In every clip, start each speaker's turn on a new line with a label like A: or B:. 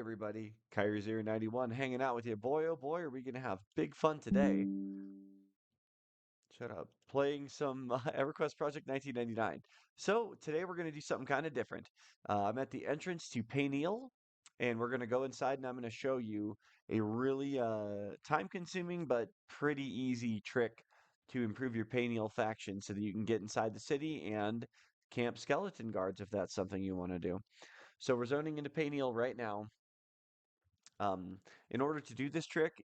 A: everybody. Kyrie091 hanging out with you. Boy, oh boy, are we going to have big fun today. Shut up. Playing some EverQuest Project 1999. So today we're going to do something kind of different. I'm at the entrance to Paineel, and we're going to go inside and I'm going to show you a really time-consuming but pretty easy trick to improve your Paineel faction so that you can get inside the city and camp skeleton guards if that's something you want to do. So we're zoning into Paineel right now. Um, in order to do this trick,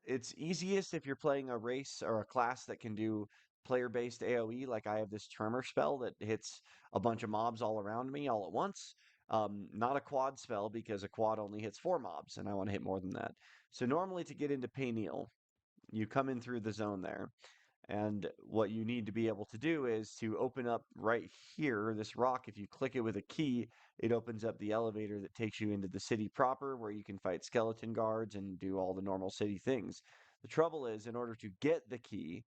A: it's easiest if you're playing a race or a class that can do player-based AoE. Like I have this Tremor spell that hits a bunch of mobs all around me all at once. Not a quad spell because a quad only hits 4 mobs, and I want to hit more than that. So normally to get into Paineel, you come in through the zone there. And what you need to be able to do is to open up right here, this rock. If you click it with a key, it opens up the elevator that takes you into the city proper, where you can fight skeleton guards and do all the normal city things. The trouble is, in order to get the key,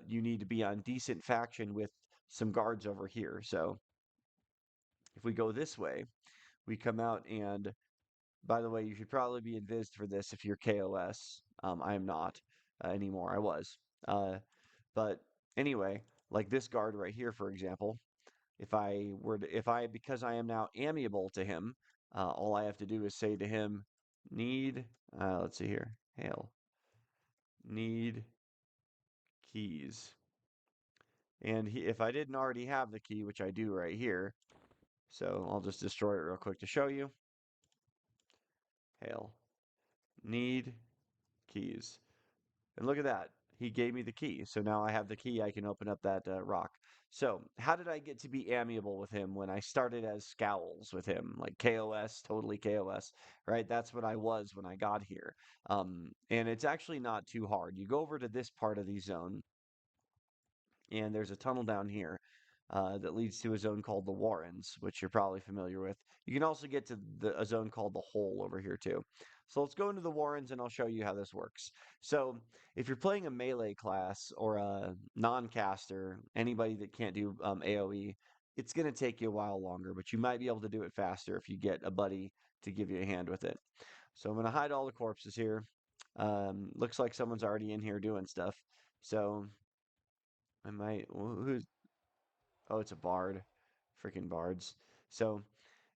A: you need to be on decent faction with some guards over here. So if we go this way, we come out and, by the way, you should probably be invised for this if you're KOS. I am not anymore. I was. Uh, but anyway, like this guard right here, for example, because I am now amiable to him, all I have to do is say to him, need, let's see here, hail, need keys. And if I didn't already have the key, which I do right here, so I'll just destroy it real quick to show you. Hail, need keys. And look at that. He gave me the key. So now I have the key. I can open up that rock. So how did I get to be amiable with him when I started as Scowls with him? Like KOS, totally KOS, right? That's what I was when I got here. And it's actually not too hard. You go over to this part of the zone, and there's a tunnel down here that leads to a zone called the Warrens, which you're probably familiar with. You can also get to a zone called the Hole over here too. So let's go into the Warrens and I'll show you how this works. So if you're playing a melee class or a non-caster, anybody that can't do AoE, it's going to take you a while longer, but you might be able to do it faster if you get a buddy to give you a hand with it. So I'm going to hide all the corpses here. Looks like someone's already in here doing stuff. So I might. Who's Oh, it's a bard. Freaking bards. So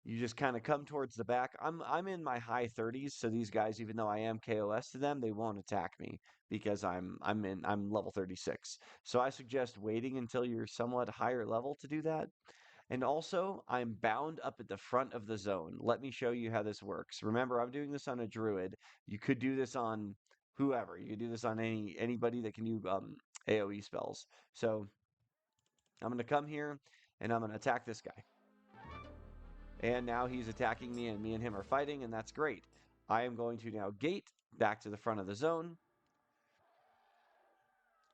A: you just kind of come towards the back. I'm in my high 30s, so these guys, even though I am KOS to them, they won't attack me because I'm level 36. So I suggest waiting until you're somewhat higher level to do that. And also, I'm bound up at the front of the zone. Let me show you how this works. Remember, I'm doing this on a druid. You could do this on whoever. You could do this on anybody that can do AoE spells. So I'm going to come here and I'm going to attack this guy. And now he's attacking me and me and him are fighting, and that's great. I am going to now gate back to the front of the zone.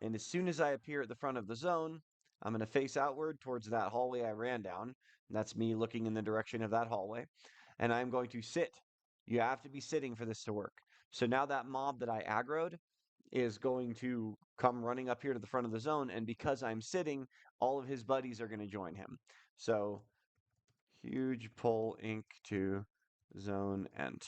A: And as soon as I appear at the front of the zone, I'm going to face outward towards that hallway I ran down. And that's me looking in the direction of that hallway. And I'm going to sit. You have to be sitting for this to work. So now that mob that I aggroed is going to come running up here to the front of the zone. And because I'm sitting, all of his buddies are going to join him. So huge pull ink to zone ent.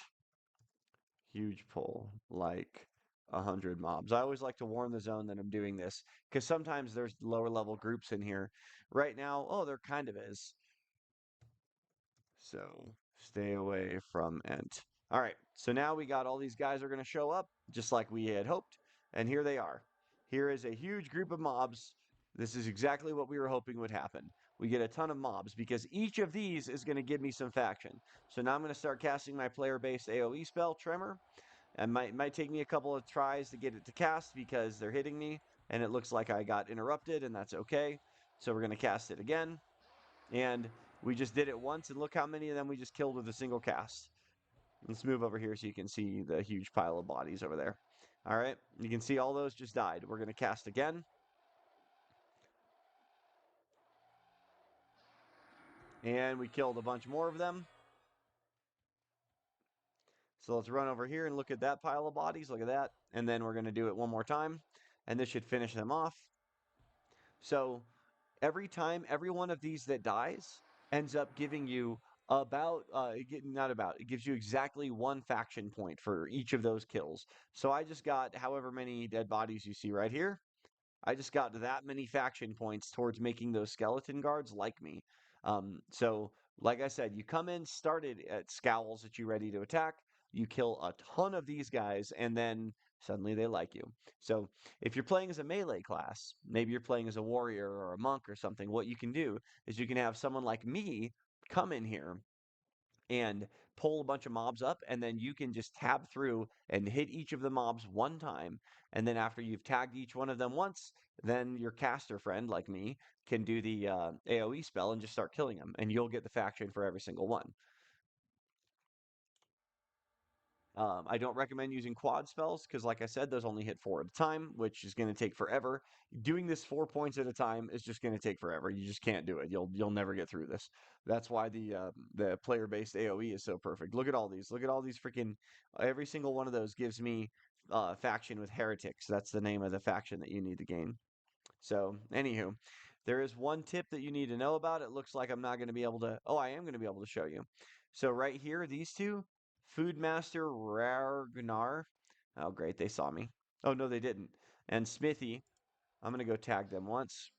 A: Huge pull, like 100 mobs. I always like to warn the zone that I'm doing this because sometimes there's lower level groups in here. Right now, oh, there kind of is. So stay away from ent. All right, so now we got all these guys are going to show up just like we had hoped, and here they are. Here is a huge group of mobs. This is exactly what we were hoping would happen. We get a ton of mobs because each of these is going to give me some faction. So now I'm going to start casting my player-based AoE spell, Tremor. It might take me a couple of tries to get it to cast because they're hitting me, and it looks like I got interrupted, and that's okay. So we're going to cast it again. And we just did it once, and look how many of them we just killed with a single cast. Let's move over here so you can see the huge pile of bodies over there. All right, you can see all those just died. We're going to cast again. And we killed a bunch more of them. So let's run over here and look at that pile of bodies. Look at that. And then we're going to do it one more time. And this should finish them off. So every time, every one of these that dies ends up giving you Not about, it gives you exactly one faction point for each of those kills. So I just got however many dead bodies you see right here. I just got that many faction points towards making those skeleton guards like me. So, like I said, you come in, started at scowls that you ready to attack. You kill a ton of these guys, and then suddenly they like you. So, if you're playing as a melee class, maybe you're playing as a warrior or a monk or something, what you can do is you can have someone like me come in here and pull a bunch of mobs up, and then you can just tab through and hit each of the mobs one time. And then after you've tagged each one of them once, then your caster friend, like me, can do the AoE spell and just start killing them, and you'll get the faction for every single one. I don't recommend using quad spells because, like I said, those only hit 4 at a time, which is going to take forever. Doing this 4 points at a time is just going to take forever. You just can't do it. You'll never get through this. That's why the player based AOE is so perfect. Look at all these. Look at all these freaking. Every single one of those gives me faction with heretics. That's the name of the faction that you need to gain. So, anywho, there is one tip that you need to know about. It looks like I'm not going to be able to. Oh, I am going to be able to show you. So, right here, these two, Foodmaster Ragnar. Oh, great, they saw me. Oh, no, they didn't. And Smithy, I'm going to go tag them once.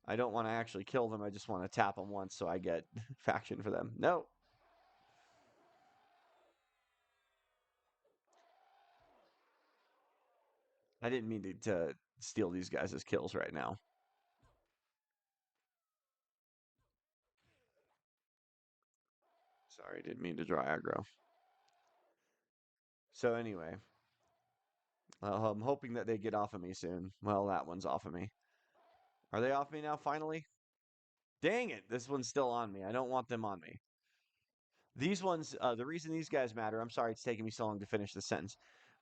A: I don't want to actually kill them. I just want to tap them once so I get faction for them. No, I didn't mean to steal these guys as kills right now. Sorry, didn't mean to draw aggro. So, anyway, I'm hoping that they get off of me soon. Well, that one's off of me. Are they off me now, finally? Dang it, this one's still on me. I don't want them on me. These ones, the reason these guys matter, I'm sorry it's taking me so long to finish the sentence.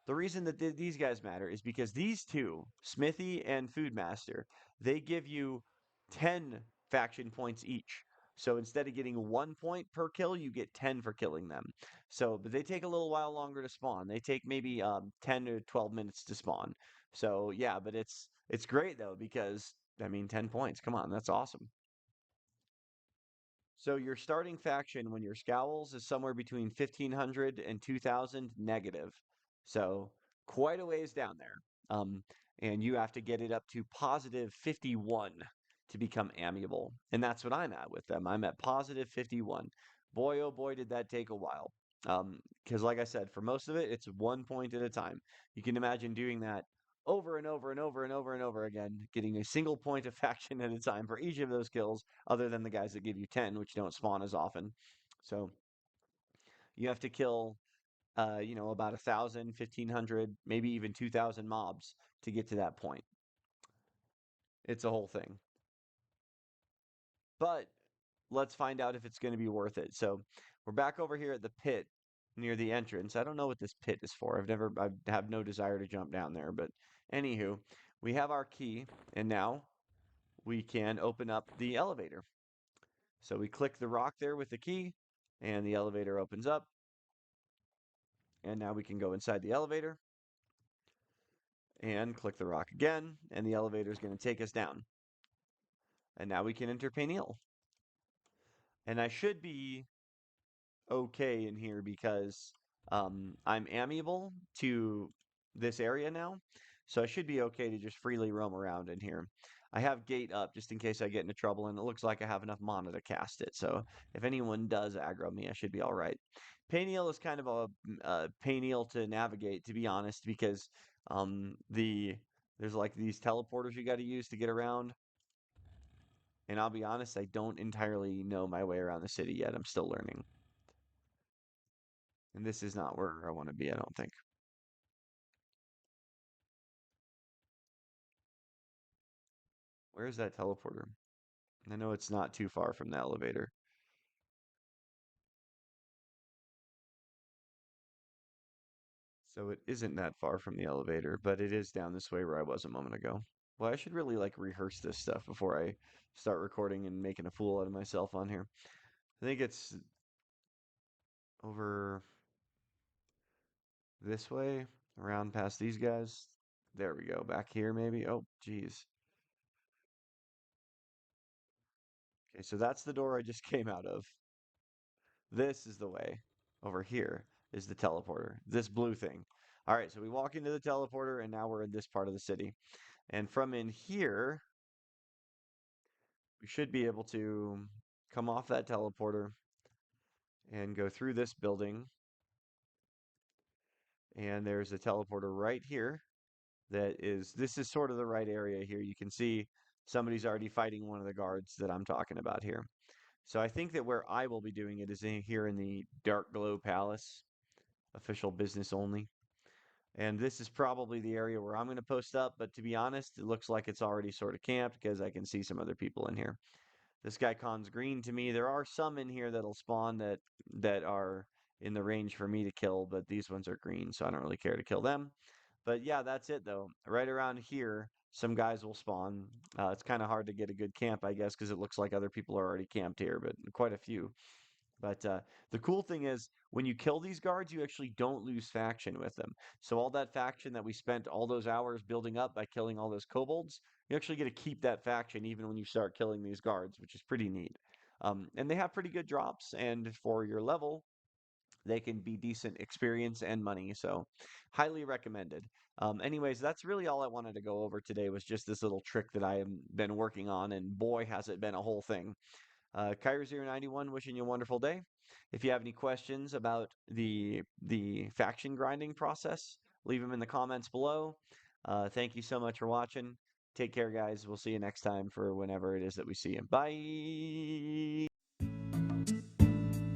A: The reason that these guys matter is because these two, Smithy and Foodmaster, they give you 10 faction points each. So instead of getting 1 point per kill, you get 10 for killing them. So, but they take a little while longer to spawn. They take maybe 10 to 12 minutes to spawn. So yeah, but it's great though because I mean 10 points. Come on, that's awesome. So your starting faction when your scowls is somewhere between 1500 and 2000 negative. So quite a ways down there. And you have to get it up to positive 51 to become amiable. And that's what I'm at with them. I'm at positive 51. Boy, oh boy, did that take a while. Because like I said, for most of it, it's 1 point at a time. You can imagine doing that over and over and over and over and over again, getting a single point of faction at a time for each of those kills, other than the guys that give you 10, which don't spawn as often. So you have to kill, about 1,000, 1,500, maybe even 2,000 mobs to get to that point. It's a whole thing. But let's find out if it's going to be worth it. So we're back over here at the pit near the entrance. I don't know what this pit is for. I have no desire to jump down there. But anywho, we have our key, and now we can open up the elevator. So we click the rock there with the key, and the elevator opens up. And now we can go inside the elevator and click the rock again, and the elevator is going to take us down. And now we can enter Paineel. And I should be okay in here because I'm amiable to this area now. So I should be okay to just freely roam around in here. I have gate up just in case I get into trouble, and it looks like I have enough mana to cast it. So if anyone does aggro me, I should be all right. Paineel is kind of a Paineel to navigate, to be honest, because there's like these teleporters you got to use to get around. And I'll be honest, I don't entirely know my way around the city yet. I'm still learning. And this is not where I want to be, I don't think. Where is that teleporter? I know it's not too far from the elevator. So it isn't that far from the elevator, but it is down this way where I was a moment ago. Well, I should really like rehearse this stuff before I start recording and making a fool out of myself on here. I think it's over this way, around past these guys. There we go. Back here, maybe. Oh, geez. Okay, so that's the door I just came out of. This is the way. Over here is the teleporter, this blue thing. All right, so we walk into the teleporter, and now we're in this part of the city. And from in here, we should be able to come off that teleporter and go through this building. And there's a teleporter right here this is sort of the right area here. You can see somebody's already fighting one of the guards that I'm talking about here. So I think that where I will be doing it is here in the Dark Glow Palace, official business only. And this is probably the area where I'm going to post up, but to be honest, it looks like it's already sort of camped because I can see some other people in here. This guy cons green to me. There are some in here that'll spawn that are in the range for me to kill, but these ones are green, so I don't really care to kill them. But yeah, that's it though. Right around here, some guys will spawn. It's kind of hard to get a good camp, I guess, because it looks like other people are already camped here, but quite a few. But the cool thing is, when you kill these guards, you actually don't lose faction with them. So all that faction that we spent all those hours building up by killing all those kobolds, you actually get to keep that faction even when you start killing these guards, which is pretty neat. And they have pretty good drops, and for your level, they can be decent experience and money. So highly recommended. Anyways, that's really all I wanted to go over today was just this little trick that I have been working on, and boy, has it been a whole thing. Kyrie091 wishing you a wonderful day. If you have any questions about the faction grinding process, leave them in the comments below. Thank you so much for watching. Take care, guys. We'll see you next time for whenever it is that we see you. Bye.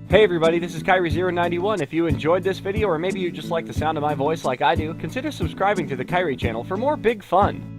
A: Hey everybody, this is Kyrie091. If you enjoyed this video, or maybe you just like the sound of my voice like I do, consider subscribing to the Kyrie channel for more big fun.